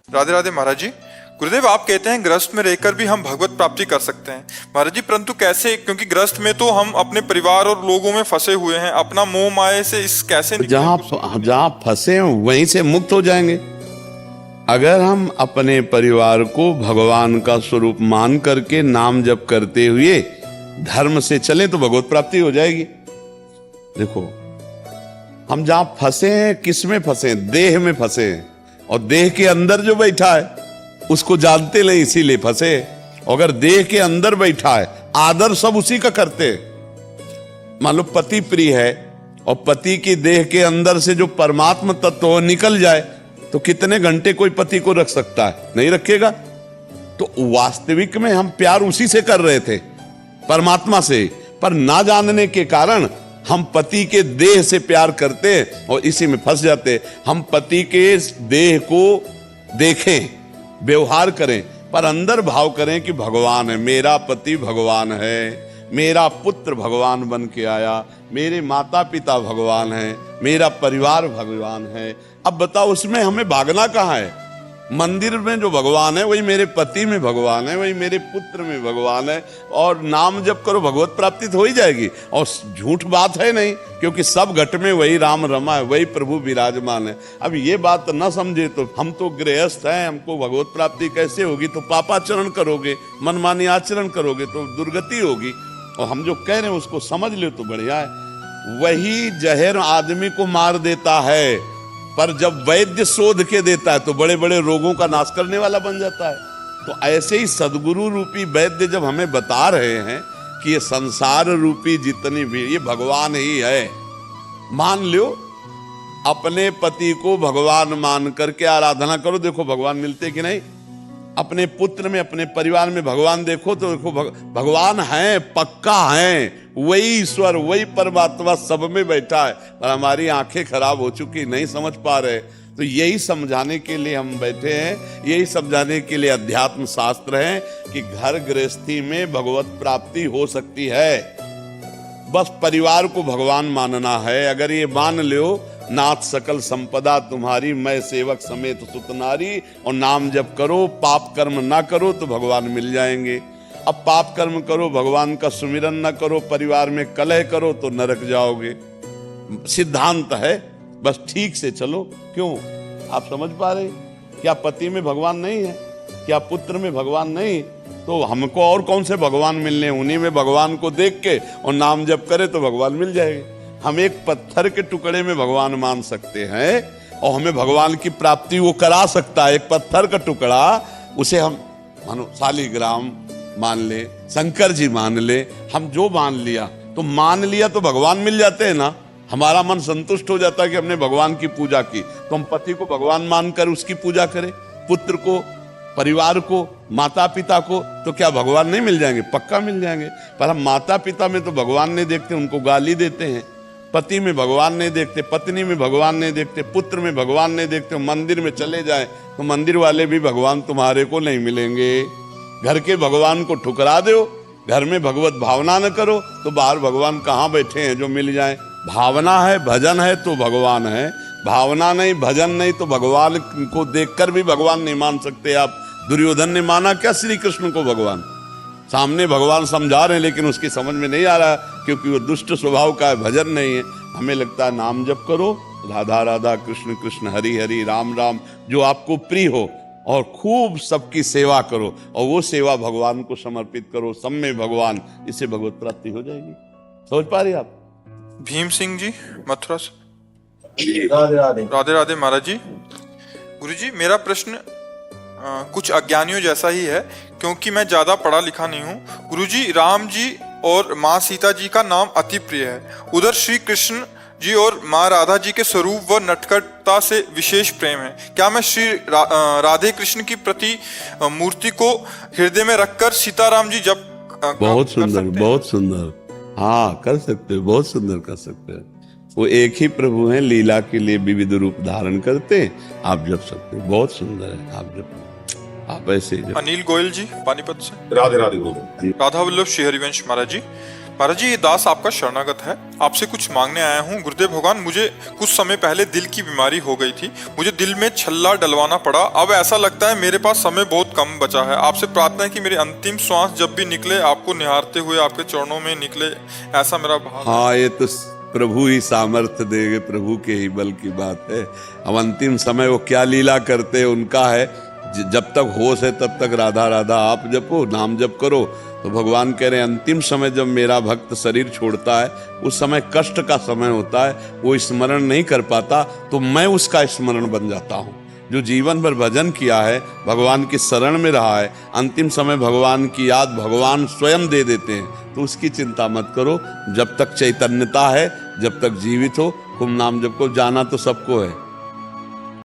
राधे राधे महाराज जी। गुरुदेव, आप कहते हैं ग्रस्त में रहकर भी हम भगवत प्राप्ति कर सकते हैं। महाराज जी, परंतु कैसे? क्योंकि ग्रस्त में तो हम अपने परिवार और लोगों में फंसे हुए हैं, अपना मोह माया से इस कैसे निकलें? जहां फंसे हैं वहीं से मुक्त हो जाएंगे। अगर हम अपने परिवार को भगवान का स्वरूप मान करके नाम जप करते हुए धर्म से चलें तो भगवत प्राप्ति हो जाएगी। देखो, हम जहां फंसे हैं, किस में फंसे हैं? देह में फंसे हैं, और देह के अंदर जो बैठा है उसको जानते नहीं, इसीलिए फंसे। अगर देह के अंदर बैठा है, आदर सब उसी का करते हैं। मान लो पति प्रिय है और पति की देह के अंदर से जो परमात्मा तत्व निकल जाए तो कितने घंटे कोई पति को रख सकता है? नहीं रखेगा। तो वास्तविक में हम प्यार उसी से कर रहे थे, परमात्मा से, पर ना जानने के कारण हम पति के देह से प्यार करते हैं और इसी में फंस जाते। हम पति के देह को देखें, व्यवहार करें, पर अंदर भाव करें कि भगवान है, मेरा पति भगवान है, मेरा पुत्र भगवान बन के आया, मेरे माता पिता भगवान है, मेरा परिवार भगवान है। अब बताओ, उसमें हमें भागना कहाँ है? मंदिर में जो भगवान है वही मेरे पति में भगवान है, वही मेरे पुत्र में भगवान है, और नाम जप करो भगवत प्राप्ति तो हो ही जाएगी। और झूठ बात है नहीं, क्योंकि सब घट में वही राम रमा है, वही प्रभु विराजमान है। अब ये बात न समझे तो हम तो गृहस्थ हैं, हमको भगवत प्राप्ति कैसे होगी? तो पापाचरण करोगे, मनमानी आचरण करोगे तो दुर्गति होगी। और हम जो कह रहे हैं उसको समझ ले तो बढ़िया है। वही जहर आदमी को मार देता है, पर जब वैद्य शोध के देता है तो बड़े बड़े रोगों का नाश करने वाला बन जाता है। तो ऐसे ही सदगुरु रूपी वैद्य जब हमें बता रहे हैं कि ये संसार रूपी जितनी भी ये भगवान ही है, मान लो अपने पति को भगवान मान करके आराधना करो, देखो भगवान मिलते कि नहीं। अपने पुत्र में, अपने परिवार में भगवान देखो तो देखो भगवान है, पक्का है, वही ईश्वर, वही परमात्मा सब में बैठा है। पर हमारी आंखें खराब हो चुकी, नहीं समझ पा रहे। तो यही समझाने के लिए हम बैठे हैं, यही समझाने के लिए अध्यात्म शास्त्र है कि घर गृहस्थी में भगवत प्राप्ति हो सकती है। बस परिवार को भगवान मानना है। अगर ये मान लो, नाथ सकल संपदा तुम्हारी, मैं सेवक समेत सुत नारी, और नाम जप करो, पाप कर्म ना करो तो भगवान मिल जाएंगे। अब पाप कर्म करो, भगवान का सुमिरन ना करो, परिवार में कलह करो तो नरक जाओगे। सिद्धांत है, बस ठीक से चलो। क्यों? आप समझ पा रहे? क्या पति में भगवान नहीं है? क्या पुत्र में भगवान नहीं? तो हमको और कौन से भगवान मिलने? उन्हीं में भगवान को देख के और नाम जप करे तो भगवान मिल जाएगा। हम एक पत्थर के टुकड़े में भगवान मान सकते हैं और हमें भगवान की प्राप्ति वो करा सकता है। एक पत्थर का टुकड़ा, उसे हम मानो शालिग्राम मान ले, शंकर जी मान ले, हम जो मान लिया तो भगवान मिल जाते हैं ना। हमारा मन संतुष्ट हो जाता है कि हमने भगवान की पूजा की, तो हम पति को भगवान मानकर उसकी पूजा करें, पुत्र को, परिवार को, माता पिता को, तो क्या भगवान नहीं मिल जाएंगे? पक्का मिल जाएंगे। पर हम माता पिता में तो भगवान नहीं देखते, उनको गाली देते हैं। पति में भगवान नहीं देखते, पत्नी में भगवान नहीं देखते, पुत्र में भगवान नहीं देखते। मंदिर में चले जाएं तो मंदिर वाले भी भगवान तुम्हारे को नहीं मिलेंगे। घर के भगवान को ठुकरा दो, घर में भगवत भावना न करो तो बाहर भगवान कहाँ बैठे हैं जो मिल जाए? भावना है, भजन है तो भगवान है, भावना नहीं, भजन नहीं तो भगवान को देखकर भी भगवान नहीं मान सकते आप। दुर्योधन ने माना क्या श्री कृष्ण को भगवान? सामने भगवान समझा रहे हैं लेकिन उसकी समझ में नहीं आ रहा, क्योंकि वो दुष्ट स्वभाव का है, भजन नहीं है। हमें लगता है नाम जप करो, राधा राधा कृष्ण कृष्ण हरि हरि राम राम, जो आपको प्रिय हो, और खूब सबकी सेवा करो, और वो सेवा भगवान को समर्पित करो, सब में भगवान, इससे भगवत प्राप्ति हो जाएगी। समझ पा रही आप? भीम सिंह जी, मथुरा से। राधे राधे। राधे राधे महाराज जी। गुरु जी, मेरा प्रश्न कुछ अज्ञानियों जैसा ही है, क्योंकि मैं ज्यादा पढ़ा लिखा नहीं हूँ। गुरु जी, राम जी और माँ सीता जी का नाम अति प्रिय है, उधर श्री कृष्ण जी और माँ राधा जी के स्वरूप व नटखटता से विशेष प्रेम है। क्या मैं श्री राधे कृष्ण की प्रति मूर्ति को हृदय में रखकर सीताराम जी जब बहुत सुंदर, बहुत सुंदर, हाँ कर सकते हो, बहुत सुंदर कर सकते हैं। वो एक ही प्रभु हैं, लीला के लिए विविध रूप धारण करते हैं, आप जप सकते हो, बहुत सुंदर है। आप जप, आप ऐसे जप। अनिल गोयल जी, पानीपत से। राधे राधे गुरु। राधा वल्लभ श्री हरिवंश महाराज जी। महाराज जी, ये दास आपका शरणागत है, आपसे कुछ मांगने आया हूँ। गुरुदेव भगवान, मुझे कुछ समय पहले दिल की बीमारी हो गई थी, मुझे दिल में छल्ला डलवाना पड़ा। अब ऐसा लगता है मेरे पास समय बहुत कम बचा है। आपसे प्रार्थना है कि मेरी अंतिम श्वास जब भी निकले, आपको निहारते हुए आपके चरणों में निकले, ऐसा मेरा भाव। हाँ, ये तो प्रभु ही सामर्थ्य देंगे, प्रभु के ही बल की बात है। अब अंतिम समय वो क्या लीला करते हैं उनका है। जब तक होश है तब तक राधा राधा आप जपो, नाम जप करो। तो भगवान कह रहे हैं अंतिम समय जब मेरा भक्त शरीर छोड़ता है, उस समय कष्ट का समय होता है, वो स्मरण नहीं कर पाता, तो मैं उसका स्मरण बन जाता हूँ। जो जीवन भर भजन किया है, भगवान की शरण में रहा है, अंतिम समय भगवान की याद भगवान स्वयं दे देते हैं। तो उसकी चिंता मत करो। जब तक चैतन्यता है, जब तक जीवित हो, तुम नाम जप को, जाना तो सबको है।